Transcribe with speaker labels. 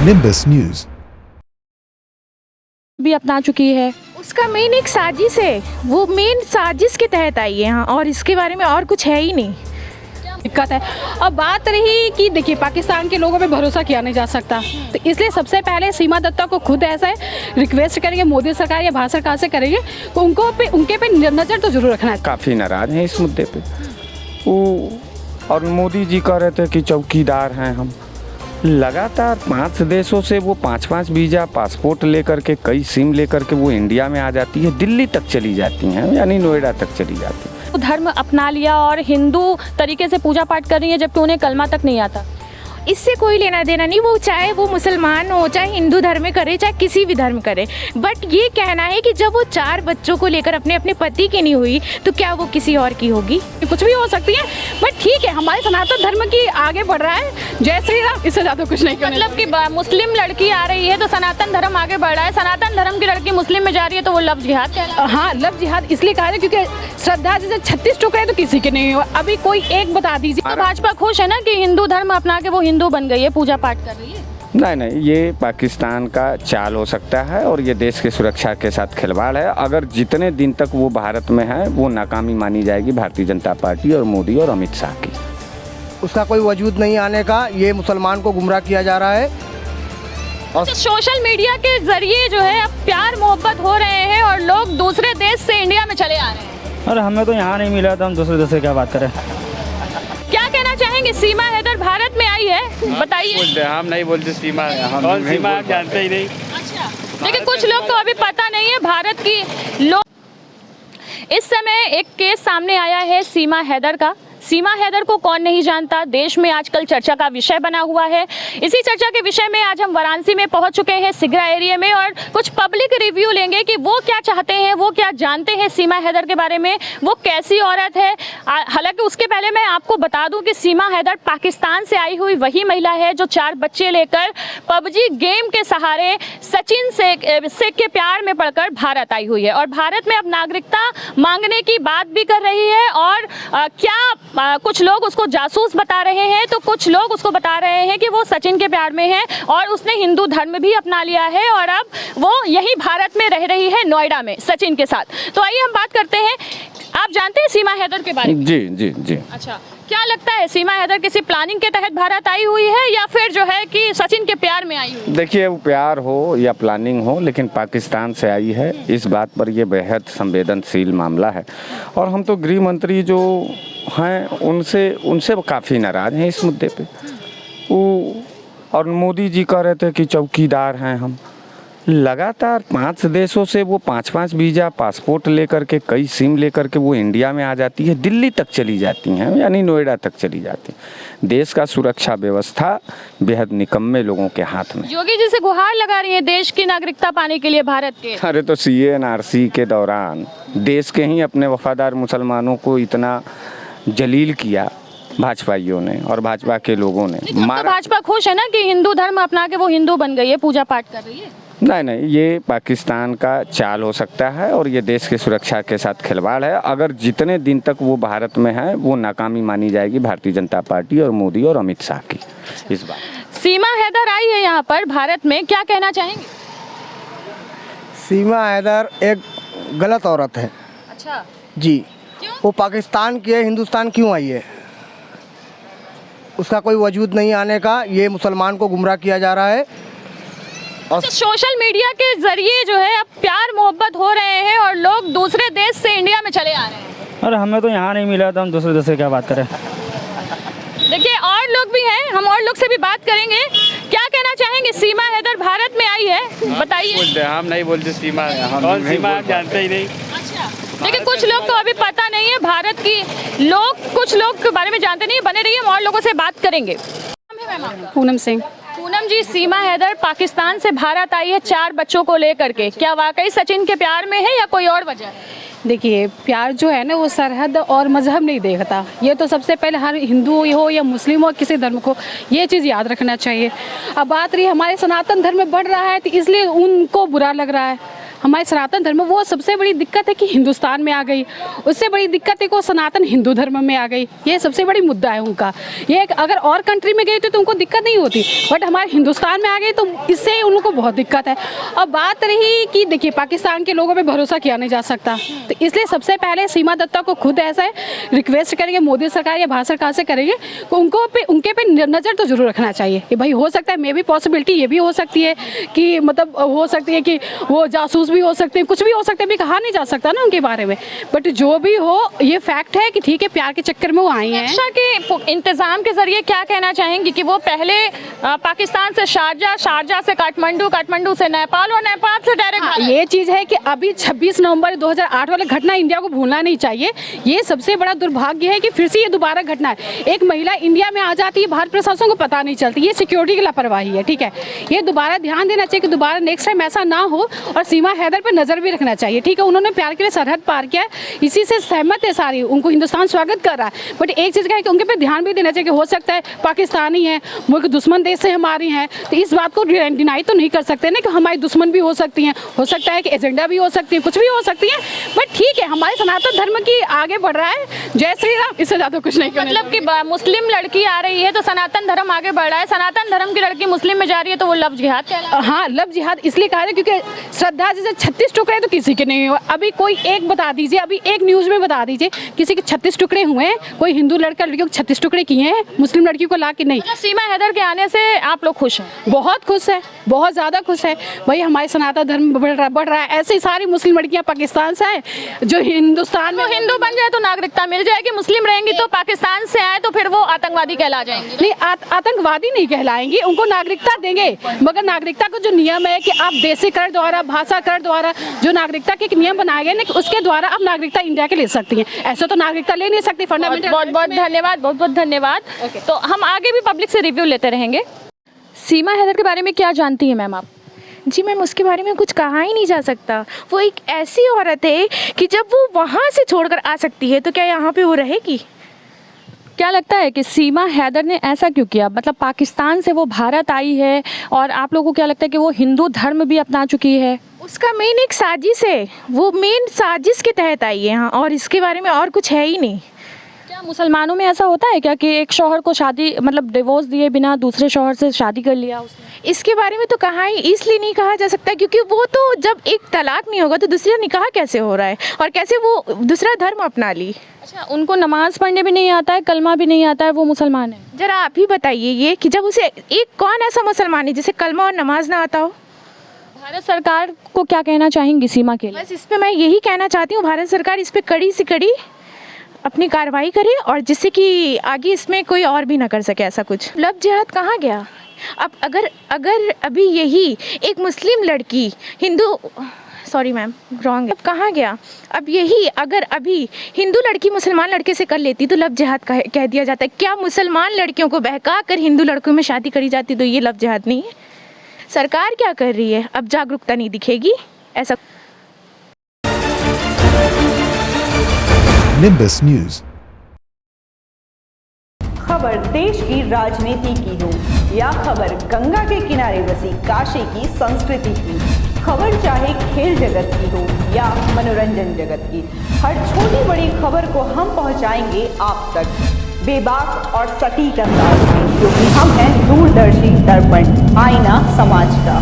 Speaker 1: Nimbus news
Speaker 2: भी अपना चुकी है।
Speaker 3: उसका मेन एक साजिश है, वो मेन साजिश के तहत आई है यहाँ, और इसके बारे में और कुछ है ही नहीं।
Speaker 2: दिक्कत है। अब बात रही कि देखिए पाकिस्तान के लोगों पे भरोसा किया नहीं जा सकता, तो इसलिए सबसे पहले सीमा दत्ता को खुद ऐसा रिक्वेस्ट करेंगे, मोदी सरकार या भारत सरकार से करेंगे तो उनके पे नज़र तो जरूर रखना है।
Speaker 4: काफ़ी नाराज हैं इस मुद्दे पे वो, और मोदी जी कह रहे थे कि चौकीदार हैं हम। लगातार 5 देशों से वो 5-5 वीज़ा पासपोर्ट लेकर के, कई सिम लेकर के वो इंडिया में आ जाती है, दिल्ली तक चली जाती हैं, यानी नोएडा तक चली जाती हैं।
Speaker 2: धर्म अपना लिया और हिंदू तरीके से पूजा पाठ कर रही है, जबकि उन्हें कलमा तक नहीं आता।
Speaker 3: इससे कोई लेना देना नहीं, वो चाहे वो मुसलमान हो, चाहे हिंदू धर्म में करे, चाहे किसी भी धर्म करे। बट ये कहना है कि जब वो 4 बच्चों को लेकर अपने पति की नहीं हुई तो क्या वो किसी और की होगी?
Speaker 2: कुछ भी हो सकती है, बट ठीक है, हमारे सनातन धर्म की आगे बढ़ रहा है। जय श्री राम, इससे ज़्यादा कुछ नहीं। मतलब कि मुस्लिम लड़की आ रही है तो सनातन धर्म आगे बढ़ रहा है, सनातन धर्म की लड़की मुस्लिम में जा रही है तो वो लव जिहाद। हाँ, लव जिहाद इसलिए कहा है क्योंकि श्रद्धा जैसे 36 टुकड़े तो किसी के नहीं हो। अभी कोई एक बता दीजिए। तो भाजपा खुश है ना कि हिंदू धर्म अपना के वो हिंदू बन गई है, पूजा पाठ कर रही है?
Speaker 4: नहीं, ये पाकिस्तान का चाल हो सकता है और ये देश की सुरक्षा के साथ खिलवाड़ है। अगर जितने दिन तक वो भारत में है वो नाकामी मानी जाएगी भारतीय जनता पार्टी और मोदी और अमित शाह की।
Speaker 5: उसका कोई वजूद नहीं आने का, ये मुसलमान को गुमराह किया जा रहा है। और
Speaker 2: सोशल मीडिया के जरिए जो है अब प्यार मोहब्बत हो रहे हैं और लोग दूसरे देश से इंडिया में चले आ रहे हैं।
Speaker 6: अरे हमें तो यहाँ नहीं मिला, तो हम दूसरे देश से क्या बात करें।
Speaker 2: क्या कहना चाहेंगे? सीमा हैदर भारत में आई है, बताइए।
Speaker 4: हम नहीं बोलते सीमा,
Speaker 6: हम सीमा जानते ही नहीं।
Speaker 2: अच्छा, लेकिन कुछ लोग को अभी पता नहीं है भारत की लोग। इस समय एक केस सामने आया है सीमा हैदर का। सीमा हैदर को कौन नहीं जानता, देश में आजकल चर्चा का विषय बना हुआ है। इसी चर्चा के विषय में आज हम वाराणसी में पहुंच चुके हैं, सिगरा एरिया में, और कुछ पब्लिक रिव्यू लेंगे कि वो क्या चाहते हैं, वो क्या जानते हैं सीमा हैदर के बारे में, वो कैसी औरत है। हालांकि उसके पहले मैं आपको बता दूं कि सीमा हैदर पाकिस्तान से आई हुई वही महिला है जो 4 बच्चे लेकर पबजी गेम के सहारे सचिन शेख के प्यार में पड़कर भारत आई हुई है, और भारत में अब नागरिकता मांगने की बात भी कर रही है। और कुछ लोग उसको जासूस बता रहे हैं, तो कुछ लोग उसको बता रहे हैं कि वो सचिन के प्यार में है और उसने हिंदू धर्म भी अपना लिया है और अब वो यही भारत में रह रही है, नोएडा में सचिन के साथ। तो आइए हम बात करते हैं। आप जानते हैं सीमा हैदर के बारे में?
Speaker 4: जी।
Speaker 2: अच्छा, क्या लगता है सीमा हैदर किसी प्लानिंग के तहत भारत आई हुई है या फिर जो है कि सचिन के प्यार में आई हुई?
Speaker 4: देखिए, वो प्यार हो या प्लानिंग हो, लेकिन पाकिस्तान से आई है, इस बात पर ये बेहद संवेदनशील मामला है। और हम तो गृह मंत्री जो हैं उनसे काफ़ी नाराज हैं इस मुद्दे पे वो, और मोदी जी कह रहे थे कि चौकीदार हैं हम। लगातार 5 देशों से वो 5-5 वीज़ा पासपोर्ट लेकर के, कई सिम लेकर के वो इंडिया में आ जाती है, दिल्ली तक चली जाती हैं, यानी नोएडा तक चली जाती हैं। देश का सुरक्षा व्यवस्था बेहद निकम्मे लोगों के हाथ में।
Speaker 2: योगी जी से गुहार लगा रही है देश की नागरिकता पाने के लिए भारत के।
Speaker 4: अरे तो CANRC के दौरान देश के ही अपने वफादार मुसलमानों को इतना जलील किया भाजपाइयों ने और भाजपा के लोगों ने
Speaker 2: तो भाजपा खुश है ना कि हिंदू धर्म अपना के वो हिंदू बन गई है, पूजा पाठ कर रही है?
Speaker 4: नहीं, ये पाकिस्तान का चाल हो सकता है और ये देश की सुरक्षा के साथ खिलवाड़ है। अगर जितने दिन तक वो भारत में है वो नाकामी मानी जाएगी भारतीय जनता पार्टी और मोदी और अमित शाह की। इस बार
Speaker 2: सीमा हैदर आई है यहाँ पर भारत में, क्या कहना चाहेंगे?
Speaker 5: सीमा हैदर एक गलत औरत है।
Speaker 2: अच्छा
Speaker 5: जी,
Speaker 2: क्यों? वो
Speaker 5: वो पाकिस्तान की है, हिंदुस्तान क्यों आई है? उसका कोई वजूद नहीं आने का, ये मुसलमान को गुमराह किया जा रहा है। और
Speaker 2: सोशल मीडिया के जरिए जो है अब प्यार मोहब्बत हो रहे हैं और लोग दूसरे देश से इंडिया में चले आ रहे हैं।
Speaker 6: अरे हमें तो यहाँ नहीं मिला, तो हम दूसरे देश से क्या बात करें।
Speaker 2: देखिए, और लोग भी हैं, हम और लोग से भी बात करेंगे। क्या कहना चाहेंगे? सीमा हैदर भारत में आई है, बताइए।
Speaker 4: हम नहीं बोलते सीमा,
Speaker 6: हम सीमा जानते ही नहीं।
Speaker 2: अच्छा, लेकिन कुछ लोग को अभी पता नहीं है भारत की लोग, कुछ लोग के बारे में जानते नहीं। बने रहिए, हम और लोगों से बात करेंगे।
Speaker 7: पूनम सिंह।
Speaker 2: पूनम जी, सीमा हैदर पाकिस्तान से भारत आई है 4 बच्चों को लेकर के, क्या वाकई सचिन के प्यार में है या कोई और वजह है?
Speaker 7: देखिए, प्यार जो है ना वो सरहद और मजहब नहीं देखता। ये तो सबसे पहले हर हिंदू हो या मुस्लिम हो, किसी धर्म को ये चीज़ याद रखना चाहिए। अब बात रही हमारे सनातन धर्म में बढ़ रहा है तो इसलिए उनको बुरा लग रहा है। हमारे सनातन धर्म में वो सबसे बड़ी दिक्कत है कि हिंदुस्तान में आ गई, उससे बड़ी दिक्कत है कि वो सनातन हिंदू धर्म में आ गई। ये सबसे बड़ी मुद्दा है उनका। ये अगर और कंट्री में गई तो उनको दिक्कत नहीं होती, बट हमारे हिंदुस्तान में आ गई तो इससे उन लोगों को बहुत दिक्कत है। और बात रही कि देखिए पाकिस्तान के लोगों पे भरोसा किया नहीं जा सकता, तो इसलिए सबसे पहले सीमा दत्ता को खुद ऐसा रिक्वेस्ट करेंगे मोदी सरकार या भारत सरकार से करेंगे कि उनके पे नज़र तो जरूर रखना चाहिए कि भाई हो सकता है, मे भी पॉसिबिलिटी ये भी हो सकती है कि मतलब हो सकती है कि वो जासूस भी हो सकते हैं, कुछ भी हो सकता है, भी कहा नहीं जा सकता ना उनके बारे में। बट जो भी हो ये फैक्ट है कि ठीक है प्यार के चक्कर में वो आई हैं।
Speaker 2: सुरक्षा के इंतजाम के जरिए क्या कहना चाहेंगी कि वो पहले पाकिस्तान से शारजा, शारजा से काठमांडू, काठमांडू से नेपाल और नेपाल से डायरेक्ट
Speaker 7: ये चीज़ है कि अभी 26 नवंबर 2008 वाला घटना इंडिया को भूलना नहीं चाहिए। ये सबसे बड़ा दुर्भाग्य है कि फिर से ये दोबारा घटना है। एक महिला इंडिया में आ जाती है, भारत प्रशासन को पता नहीं चलती, ये सिक्योरिटी की लापरवाही है। ठीक है, ये दोबारा ध्यान देना चाहिए कि दोबारा नेक्स्ट टाइम ऐसा ना हो, और सीमा हैदर पर नज़र भी रखना चाहिए। ठीक है, उन्होंने प्यार के लिए सरहद पार किया, इसी से सहमत है सारी, उनको हिंदुस्तान स्वागत कर रहा है। बट एक चीज़ का है कि उनके पे ध्यान भी देना चाहिए कि हो सकता है पाकिस्तानी है, मुल्क दुश्मन देश से हमारी हैं, तो इस बात को डिनाई तो नहीं कर सकते ना कि हमारी दुश्मन भी हो सकती हैं, हो सकता है कि एजेंडा भी हो सकती है, कुछ भी हो सकती है। बट ठीक है, हमारे सनातन धर्म की आगे बढ़ रहा है, जय श्री राम, इससे ज़्यादा कुछ नहीं।
Speaker 2: मतलब कि मुस्लिम लड़की आ रही है तो सनातन धर्म आगे बढ़ रहा है, सनातन धर्म की लड़की मुस्लिम में जा रही है तो वो लव जिहाद कहलाता है।
Speaker 7: हाँ, लव जिहाद इसलिए कहा है क्योंकि श्रद्धा जैसे 36 टुकड़े तो किसी के नहीं हुए। अभी कोई एक बता दीजिए, अभी एक न्यूज़ में बता दीजिए किसी के 36 टुकड़े हुए हैं, कोई हिंदू लड़का लड़कियों को 36 टुकड़े किए हैं, मुस्लिम लड़की को ला के नहीं।
Speaker 2: मतलब सीमा हैदर के आने से आप लोग खुश हैं?
Speaker 7: बहुत खुश है, बहुत ज़्यादा खुश है भाई, हमारे सनातन धर्म बढ़ रहा है। ऐसे ही सारी मुस्लिम लड़कियां पाकिस्तान से आए जो हिंदुस्तान में
Speaker 2: हिंदू बन जाए तो नागरिकता मिल जाएगी, मुस्लिम रहेंगी तो पाकिस्तान से आए तो फिर वो आतंकवादी कहला जाएंगे।
Speaker 7: नहीं, आतंकवादी नहीं कहलाएंगी, उनको नागरिकता देंगे, मगर नागरिकता का जो नियम है कि आप देशी कर द्वारा, भाषा कर द्वारा जो नागरिकता के नियम बनाए गए ना, उसके द्वारा आप नागरिकता इंडिया के ले सकती हैं। ऐसे तो नागरिकता ले नहीं सकती। फंडामेंटल
Speaker 2: बहुत बहुत धन्यवाद, बहुत बहुत धन्यवाद। तो हम आगे भी पब्लिक से रिव्यू लेते रहेंगे। सीमा हैदर के बारे में क्या जानती हैं मैम आप?
Speaker 3: जी मैम, उसके बारे में कुछ कहा ही नहीं जा सकता। वो एक ऐसी औरत है कि जब वो वहाँ से छोड़कर आ सकती है तो क्या यहाँ पे वो रहेगी?
Speaker 2: क्या लगता है कि सीमा हैदर ने ऐसा क्यों किया? मतलब पाकिस्तान से वो भारत आई है और आप लोगों को क्या लगता है कि वो हिंदू धर्म भी अपना चुकी है?
Speaker 3: उसका मेन एक साजिश है, वो मेन साजिश के तहत आई है यहाँ, और इसके बारे में और कुछ है ही नहीं।
Speaker 2: क्या मुसलमानों में ऐसा होता है क्या कि एक शौहर को शादी मतलब डिवोर्स दिए बिना दूसरे शौहर से शादी कर लिया उसने?
Speaker 3: इसके बारे में तो कहा ही इसलिए नहीं कहा जा सकता क्योंकि वो तो जब एक तलाक नहीं होगा तो दूसरा निकाह कैसे हो रहा है और कैसे वो दूसरा धर्म अपना ली।
Speaker 2: अच्छा, उनको नमाज पढ़ने भी नहीं आता है, कलमा भी नहीं आता है, वो मुसलमान है?
Speaker 3: जरा आप ही बताइए ये कि जब उसे एक कौन ऐसा मुसलमान है जिसे कलमा और नमाज ना आता हो?
Speaker 2: भारत सरकार को क्या कहना चाहेंगी सीमा के लिए?
Speaker 3: बस इस पर मैं यही कहना चाहती हूँ, भारत सरकार इस पर कड़ी से कड़ी अपनी कार्रवाई करे और जिससे कि आगे इसमें कोई और भी ना कर सके ऐसा कुछ। लव जिहाद कहाँ गया? अब अगर अभी यही एक मुस्लिम लड़की हिंदू, सॉरी मैम रॉन्ग है, अब कहाँ गया? अब यही अगर अभी हिंदू लड़की मुसलमान लड़के से कर लेती तो लव जिहाद कह दिया जाता है। क्या मुसलमान लड़कियों को बहका कर हिंदू लड़कों में शादी करी जाती तो ये लव जिहाद नहीं है? सरकार क्या कर रही है? अब जागरूकता नहीं दिखेगी ऐसा।
Speaker 1: Nimbus News।
Speaker 8: खबर देश की राजनीति की हो या खबर गंगा के किनारे बसी काशी की संस्कृति की, खबर चाहे खेल जगत की हो या मनोरंजन जगत की, हर छोटी बड़ी खबर को हम पहुंचाएंगे आप तक बेबाक और सटीक अंदाज में, क्योंकि हम हैं दूरदर्शी दर्पण, आईना समाज का।